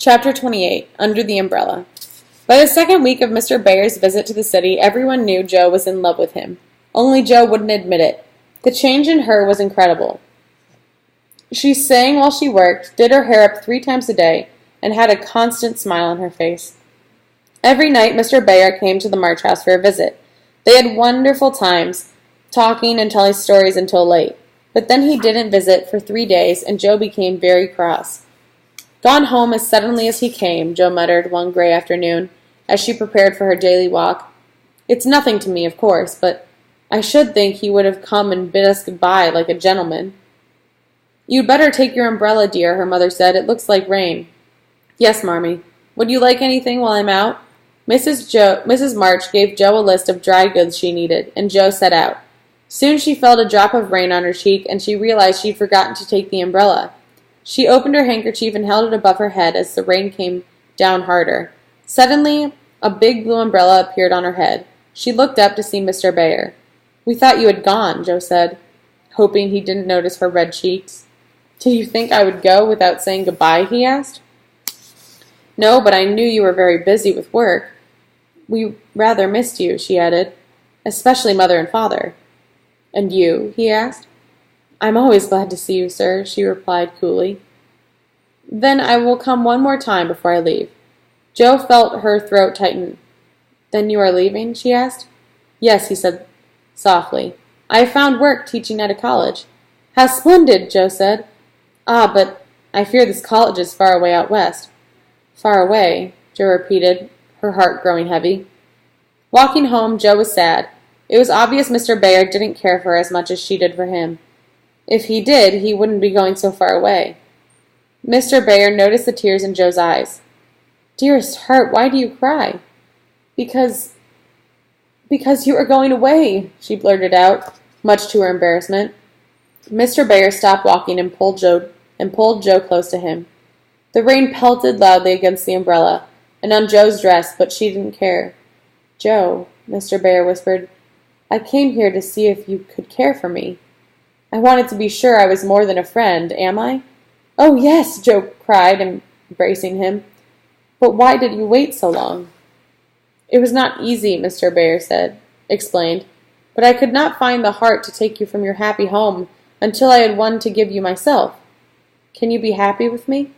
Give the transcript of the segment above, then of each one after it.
Chapter 28. Under the Umbrella. By the second week of Mr. Bayer's visit to the city, everyone knew Joe was in love with him. Only Joe wouldn't admit it. The change in her was incredible. She sang while she worked, did her hair up 3 times a day, and had a constant smile on her face. Every night Mr. Bayer came to the March House for a visit. They had wonderful times, talking and telling stories until late. But then he didn't visit for 3 days, and Joe became very cross. "Gone home as suddenly as he came," Joe muttered one gray afternoon, as she prepared for her daily walk. "It's nothing to me, of course, but I should think he would have come and bid us good-bye like a gentleman." "You'd better take your umbrella, dear," her mother said. "It looks like rain." "Yes, Marmee. Would you like anything while I'm out?" Mrs. March gave Joe a list of dry goods she needed, and Joe set out. Soon she felt a drop of rain on her cheek, and she realized she'd forgotten to take the umbrella. She opened her handkerchief and held it above her head as the rain came down harder. Suddenly, a big blue umbrella appeared on her head. She looked up to see Mr. Bayer. "We thought you had gone," Joe said, hoping he didn't notice her red cheeks. "Did you think I would go without saying goodbye?" he asked. "No, but I knew you were very busy with work. We rather missed you," she added, "especially Mother and Father." "And you?" he asked. "I'm always glad to see you, sir," she replied coolly. "Then I will come one more time before I leave." Joe felt her throat tighten. "Then you are leaving?" she asked. "Yes," he said softly. "I have found work teaching at a college." "How splendid!" Joe said. "Ah, but I fear this college is far away out west." "Far away," Joe repeated, her heart growing heavy. Walking home, Joe was sad. It was obvious Mr. Bayer didn't care for her as much as she did for him. If he did, he wouldn't be going so far away. Mr. Bayer noticed the tears in Joe's eyes. "Dearest heart, why do you cry?" Because you are going away," she blurted out, much to her embarrassment. Mr. Bayer stopped walking and pulled Joe close to him. The rain pelted loudly against the umbrella and on Joe's dress, but she didn't care. "Joe," Mr. Bayer whispered, "I came here to see if you could care for me. I wanted to be sure I was more than a friend, am I?" "Oh, yes," Joe cried, embracing him. "But why did you wait so long?" "It was not easy," Mr. Bayer explained, "but I could not find the heart to take you from your happy home until I had one to give you myself. Can you be happy with me?"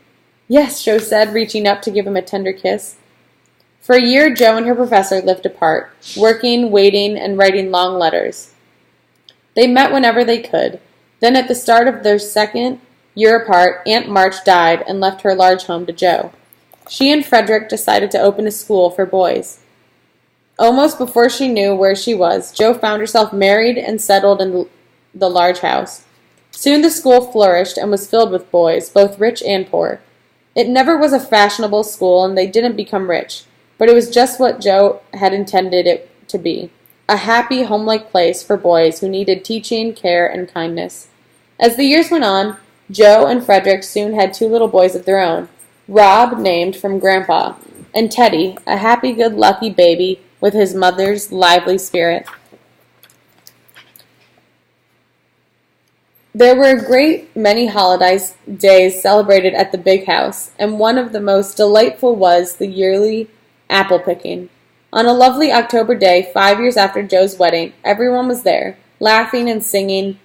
"Yes," Joe said, reaching up to give him a tender kiss. For a year, Joe and her professor lived apart, working, waiting, and writing long letters. They met whenever they could. Then at the start of their second year apart, Aunt March died and left her large home to Joe. She and Frederick decided to open a school for boys. Almost before she knew where she was, Joe found herself married and settled in the large house. Soon the school flourished and was filled with boys, both rich and poor. It never was a fashionable school, and they didn't become rich, but it was just what Joe had intended it to be. A happy, home-like place for boys who needed teaching, care, and kindness. As the years went on, Joe and Frederick soon had 2 little boys of their own, Rob, named from Grandpa, and Teddy, a happy-go-lucky baby with his mother's lively spirit. There were a great many days celebrated at the big house, and one of the most delightful was the yearly apple picking. On a lovely October day, 5 years after Joe's wedding, everyone was there, laughing and singing,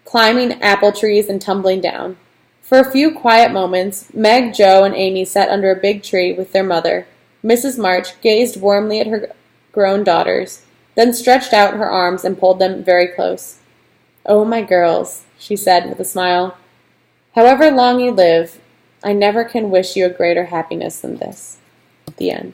climbing apple trees and tumbling down. For a few quiet moments, Meg, Joe, and Amy sat under a big tree with their mother. Mrs. March gazed warmly at her grown daughters, then stretched out her arms and pulled them very close. "Oh, my girls," she said with a smile, "however long you live, I never can wish you a greater happiness than this." The end.